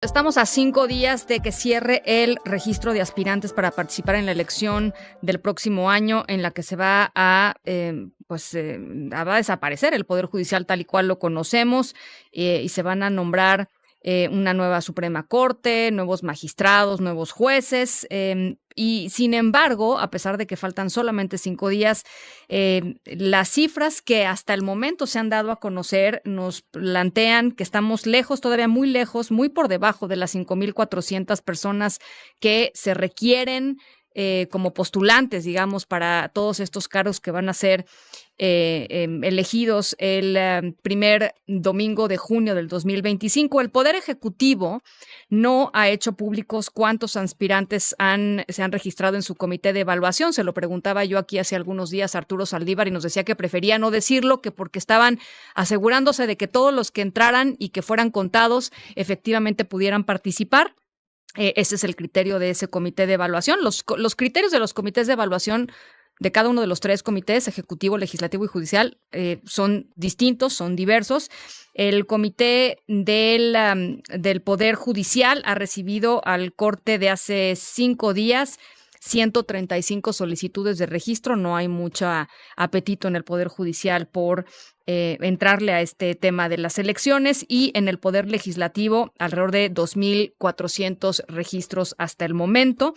Estamos a 5 días de que cierre el registro de aspirantes para participar en la elección del próximo año, en la que se va va a desaparecer el Poder Judicial tal y cual lo conocemos, y se van a nombrar una nueva Suprema Corte, nuevos magistrados, nuevos jueces, y sin embargo, a pesar de que faltan solamente 5 días, las cifras que hasta el momento se han dado a conocer nos plantean que estamos lejos, todavía muy lejos, muy por debajo de las 5,400 personas que se requieren como postulantes, digamos, para todos estos cargos que van a ser elegidos el primer domingo de junio del 2025. El Poder Ejecutivo no ha hecho públicos cuántos aspirantes se han registrado en su comité de evaluación. Se lo preguntaba yo aquí hace algunos días a Arturo Saldívar y nos decía que prefería no decirlo, que porque estaban asegurándose de que todos los que entraran y que fueran contados efectivamente pudieran participar. Ese es el criterio de ese comité de evaluación. Los criterios de los comités de evaluación de cada uno de los 3 comités, ejecutivo, legislativo y judicial, son distintos, son diversos. El comité del Poder Judicial ha recibido al corte de hace 5 días 135 solicitudes de registro. No hay mucho apetito en el Poder Judicial por entrarle a este tema de las elecciones, y en el Poder Legislativo alrededor de 2,400 registros hasta el momento.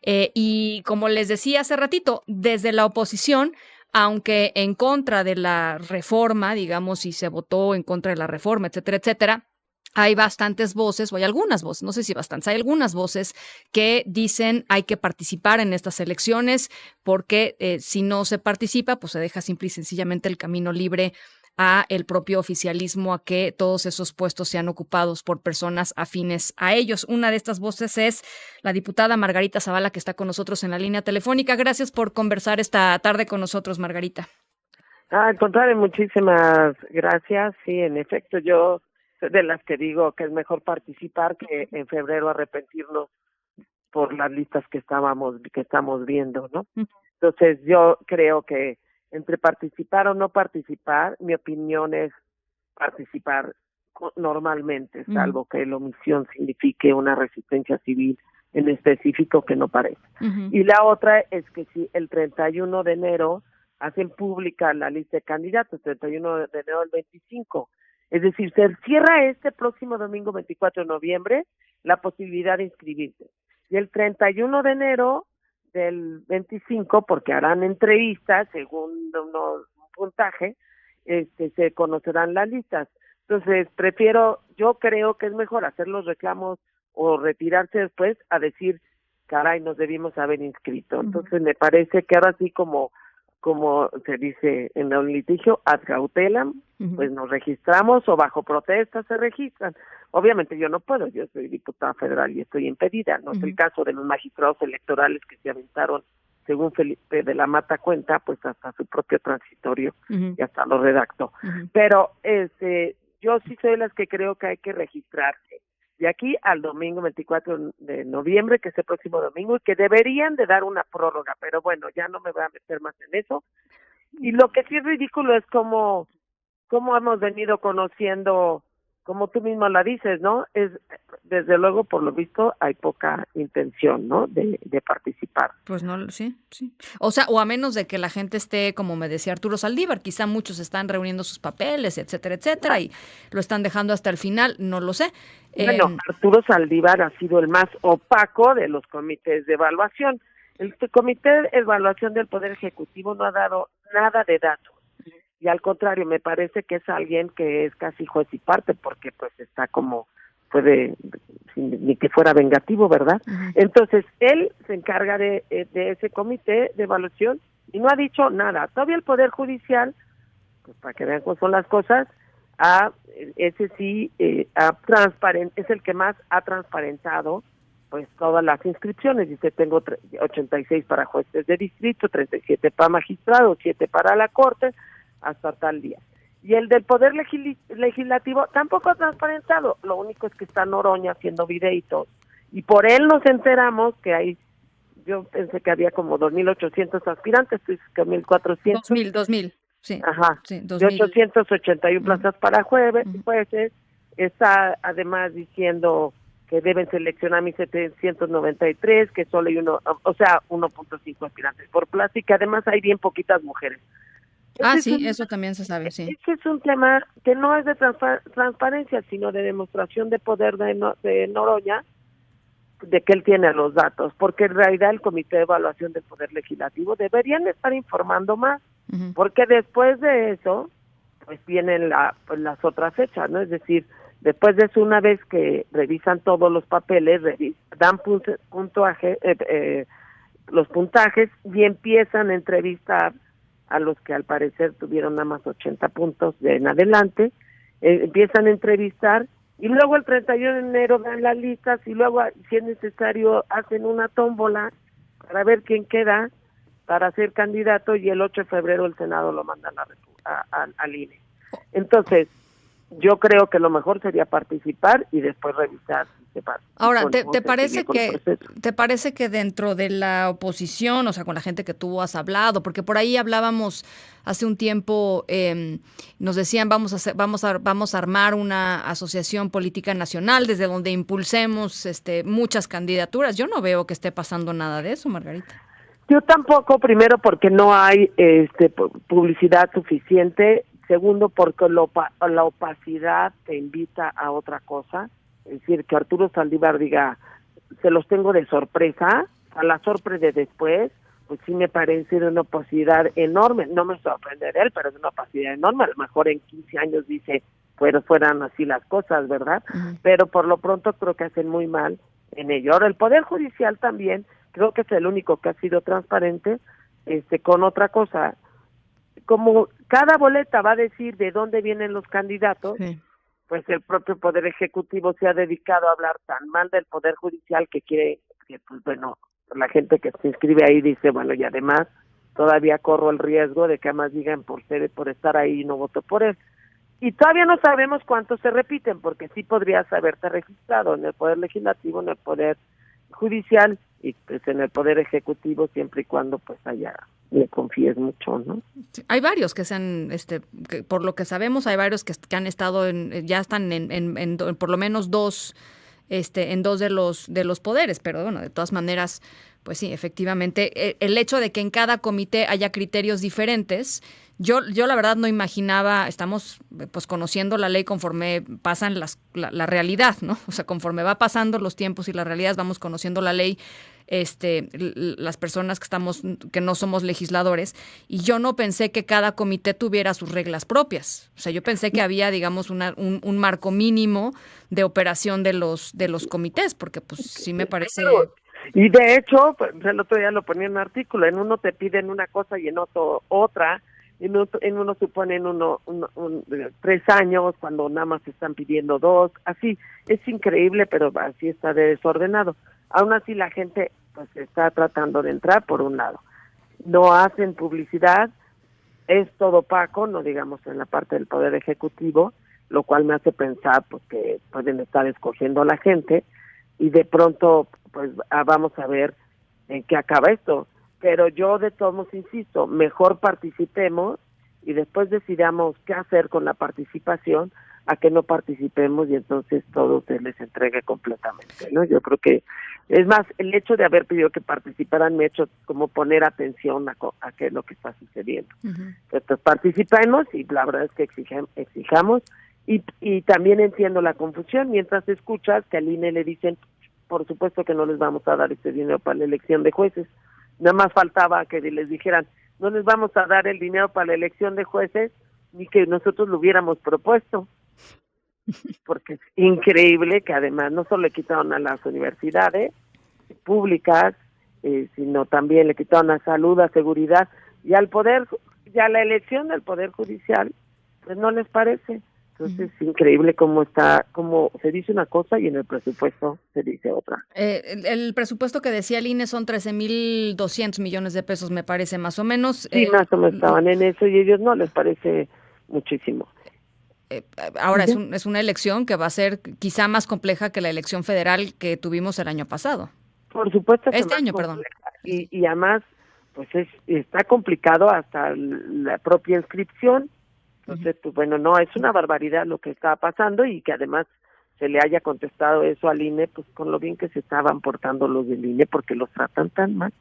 Y como les decía hace ratito, desde la oposición, aunque en contra de la reforma, digamos, si se votó en contra de la reforma, etcétera, etcétera, hay bastantes voces, o hay algunas voces, no sé si bastantes, hay algunas voces que dicen hay que participar en estas elecciones porque si no se participa, pues se deja simple y sencillamente el camino libre a el propio oficialismo a que todos esos puestos sean ocupados por personas afines a ellos. Una de estas voces es la diputada Margarita Zavala, que está con nosotros en la línea telefónica. Gracias por conversar esta tarde con nosotros, Margarita. Al contrario, muchísimas gracias. Sí, en efecto, yo soy de las que digo que es mejor participar que en febrero arrepentirnos por las listas que estamos viendo, ¿no? Entonces, yo creo que entre participar o no participar, mi opinión es participar normalmente, salvo que la omisión signifique una resistencia civil en específico, que no parece. Y la otra es que si el 31 de enero hacen pública la lista de candidatos, 31 de enero del 25, es decir, se cierra este próximo domingo 24 de noviembre la posibilidad de inscribirse. Y el 31 de enero del 25, porque harán entrevistas según un puntaje, se conocerán las listas. Entonces, yo creo que es mejor hacer los reclamos o retirarse después a decir, caray, nos debimos haber inscrito. Entonces, me parece que ahora sí, como se dice en el litigio, ad cautelam, pues nos registramos, o bajo protesta se registran. Obviamente yo no puedo, yo soy diputada federal y estoy impedida, no es el caso de los magistrados electorales que se aventaron, según Felipe de la Mata cuenta, pues hasta su propio transitorio y hasta lo redactó. Pero yo sí soy de las que creo que hay que registrarse de aquí al domingo 24 de noviembre, que es el próximo domingo, y que deberían de dar una prórroga, pero bueno, ya no me voy a meter más en eso. Y lo que sí es ridículo es cómo hemos venido conociendo, como tú mismo la dices, ¿no? Es, desde luego, por lo visto, hay poca intención, ¿no?, de participar. Pues no, sí. O sea, o a menos de que la gente esté, como me decía Arturo Saldívar, quizá muchos están reuniendo sus papeles, etcétera, etcétera, y lo están dejando hasta el final, no lo sé. Bueno, Arturo Saldívar ha sido el más opaco de los comités de evaluación. El comité de evaluación del Poder Ejecutivo no ha dado nada de datos. Y al contrario, me parece que es alguien que es casi juez y parte, porque pues está como, ni que fuera vengativo, ¿verdad? Entonces, él se encarga de ese comité de evaluación y no ha dicho nada. Todavía el Poder Judicial, pues para que vean cómo son las cosas, ese sí es el que más ha transparentado pues todas las inscripciones. Dice, tengo 86 para jueces de distrito, 37 para magistrados, 7 para la Corte, hasta tal día. Y el del Poder Legislativo tampoco ha transparentado, lo único es que está Noroña haciendo videitos, y por él nos enteramos que yo pensé que había como 2,800 aspirantes, tú dices que 1,400. 2,000, sí. Ajá, sí, de 881 plazas para jueces, está además diciendo que deben seleccionar 1,793, que solo hay 1.5 aspirantes por plaza y que además hay bien poquitas mujeres. Sí, eso también se sabe, sí. Ese es un tema que no es de transparencia, sino de demostración de poder de Noroña, de que él tiene los datos, porque en realidad el Comité de Evaluación del Poder Legislativo deberían estar informando más, porque después de eso, pues vienen las otras fechas, ¿no? Es decir, después de eso, una vez que revisan todos los papeles, dan puntaje, los puntajes y empiezan a entrevistar a los que al parecer tuvieron nada más 80 puntos de en adelante, empiezan a entrevistar y luego el 31 de enero dan las listas y luego, si es necesario, hacen una tómbola para ver quién queda para ser candidato y el 8 de febrero el Senado lo mandan al INE. Entonces, yo creo que lo mejor sería participar y después revisar si se participa. Ahora, ¿te parece que dentro de la oposición, o sea, con la gente que tú has hablado, porque por ahí hablábamos hace un tiempo, nos decían vamos a armar una asociación política nacional desde donde impulsemos muchas candidaturas? Yo no veo que esté pasando nada de eso, Margarita. Yo tampoco, primero porque no hay publicidad suficiente. Segundo, porque la opacidad te invita a otra cosa. Es decir, que Arturo Saldívar diga, se los tengo de sorpresa, a la sorpresa de después, pues sí me parece de una opacidad enorme. No me sorprenderé él, pero es una opacidad enorme. A lo mejor en 15 años dice, fueran así las cosas, ¿verdad? Pero por lo pronto creo que hacen muy mal en ello. Ahora, el Poder Judicial también, creo que es el único que ha sido transparente, con otra cosa. Como cada boleta va a decir de dónde vienen los candidatos, pues el propio Poder Ejecutivo se ha dedicado a hablar tan mal del Poder Judicial que quiere que, pues bueno, la gente que se inscribe ahí dice, bueno, y además todavía corro el riesgo de que además digan por estar ahí y no voto por él. Y todavía no sabemos cuántos se repiten, porque sí podrías haberte registrado en el Poder Legislativo, en el Poder Judicial y pues en el Poder Ejecutivo, siempre y cuando pues le confíes mucho, ¿no? Sí, hay varios que se han, que por lo que sabemos, hay varios que han estado ya están en por lo menos dos, en dos de los poderes, pero bueno, de todas maneras, pues sí, efectivamente, el hecho de que en cada comité haya criterios diferentes, yo la verdad no imaginaba, estamos pues conociendo la ley conforme pasan la realidad, ¿no? O sea, conforme va pasando los tiempos y las realidades, vamos conociendo la ley, las personas que no somos legisladores, y yo no pensé que cada comité tuviera sus reglas propias. O sea, yo pensé que había, digamos, un marco mínimo de operación de los comités, porque pues sí me parece... Y de hecho, pues, el otro día lo ponía en un artículo, en uno te piden una cosa y en otro otra, en uno suponen 3 años, cuando nada más están pidiendo 2, así, es increíble, pero así está desordenado. Aún así la gente pues está tratando de entrar por un lado. No hacen publicidad, es todo opaco, no digamos en la parte del Poder Ejecutivo, lo cual me hace pensar pues que pueden estar escogiendo a la gente y de pronto pues vamos a ver en qué acaba esto. Pero yo de todos modos insisto, mejor participemos y después decidamos qué hacer con la participación a que no participemos y entonces todo se les entregue completamente, ¿no? Yo creo que, es más, el hecho de haber pedido que participaran me ha hecho como poner atención a qué es lo que está sucediendo. Entonces participemos y la verdad es que exijamos y también entiendo la confusión mientras escuchas que al INE le dicen, por supuesto que no les vamos a dar este dinero para la elección de jueces. Nada más faltaba que les dijeran, no les vamos a dar el dinero para la elección de jueces ni que nosotros lo hubiéramos propuesto. Porque es increíble que además no solo le quitaron a las universidades públicas, sino también le quitaron a salud, a seguridad y al poder, y a la elección del Poder Judicial, pues no les parece. Entonces es increíble cómo se dice una cosa y en el presupuesto se dice otra. El presupuesto que decía el INE son 13,200 millones de pesos, me parece, más o menos. Sí, más o menos estaban en eso y ellos no les parece muchísimo. Ahora es una elección que va a ser quizá más compleja que la elección federal que tuvimos el año pasado. Por supuesto que este año, perdón. Y además, pues está complicado hasta la propia inscripción. Entonces, pues bueno, no, es una barbaridad lo que está pasando y que además se le haya contestado eso al INE, pues con lo bien que se estaban portando los del INE, porque los tratan tan mal.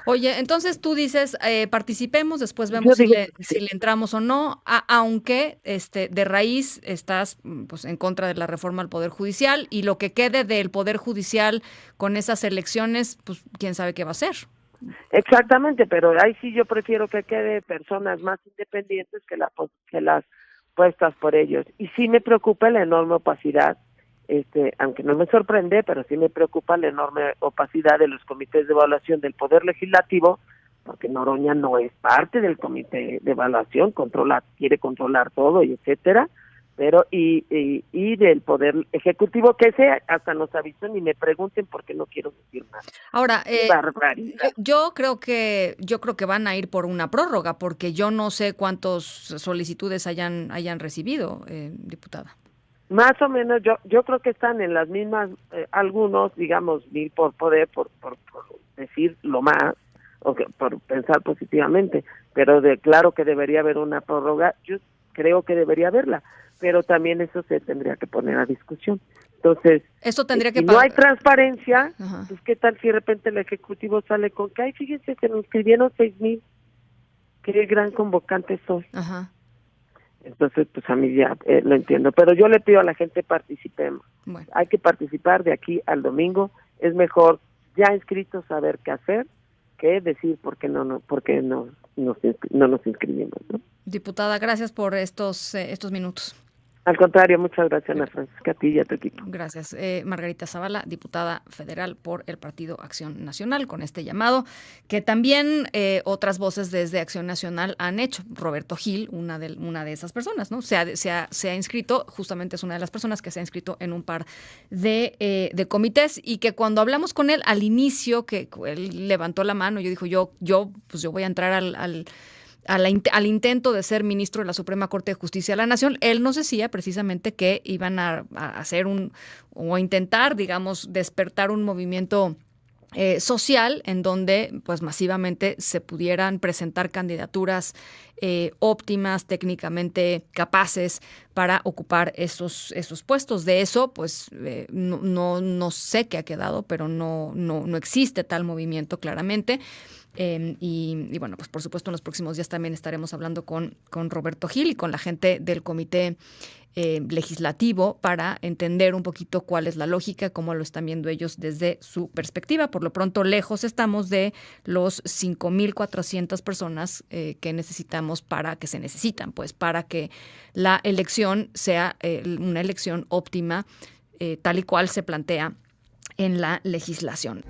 Oye, entonces tú dices, participemos, después Yo vemos digo, si le entramos o no, aunque de raíz estás pues en contra de la reforma al Poder Judicial, y lo que quede del Poder Judicial con esas elecciones, pues quién sabe qué va a ser. exactamente, pero ahí sí yo prefiero que quede personas más independientes que las puestas por ellos. Y sí me preocupa la enorme opacidad, aunque no me sorprende, pero sí me preocupa la enorme opacidad de los comités de evaluación del Poder Legislativo, porque Noroña no es parte del comité de evaluación, quiere controlar todo y etcétera, pero y del Poder Ejecutivo, que ese hasta nos avisó, ni me pregunten porque no quiero decir nada. Ahora, Barbaridad. yo creo que van a ir por una prórroga, porque yo no sé cuántas solicitudes hayan recibido, diputada. Más o menos, yo creo que están en las mismas, algunos, digamos, ni por poder, por decir lo más, por pensar positivamente, pero claro que debería haber una prórroga, yo creo que debería haberla, pero también eso se tendría que poner a discusión. Entonces, Esto tendría que si no hay transparencia, pues qué tal si de repente el Ejecutivo sale con que, ay, fíjense que nos escribieron 6,000, qué gran convocante soy. Ajá. Entonces, pues a mí ya lo entiendo, pero yo le pido a la gente participemos. Bueno. Hay que participar de aquí al domingo. Es mejor ya inscritos saber qué hacer que decir por qué no nos inscribimos, ¿no? Diputada, gracias por estos minutos. Al contrario, muchas gracias, Ana Francisca, a ti y a tu equipo. Gracias. Margarita Zavala, diputada federal por el Partido Acción Nacional, con este llamado que también otras voces desde Acción Nacional han hecho. Roberto Gil, una de esas personas, ¿no? Se ha inscrito, justamente es una de las personas que se ha inscrito en un par de comités, y que cuando hablamos con él al inicio, que él levantó la mano, yo dijo, yo voy a entrar al intento de ser ministro de la Suprema Corte de Justicia de la Nación. Él nos decía precisamente que iban a hacer o a intentar, digamos, despertar un movimiento social en donde pues masivamente se pudieran presentar candidaturas óptimas, técnicamente capaces para ocupar esos puestos. De eso pues no sé qué ha quedado, pero no existe tal movimiento claramente. Y bueno, pues por supuesto en los próximos días también estaremos hablando con Roberto Gil y con la gente del comité legislativo para entender un poquito cuál es la lógica, cómo lo están viendo ellos desde su perspectiva. Por lo pronto, lejos estamos de los 5,400 personas que necesitamos para que la elección sea una elección óptima, tal y cual se plantea en la legislación.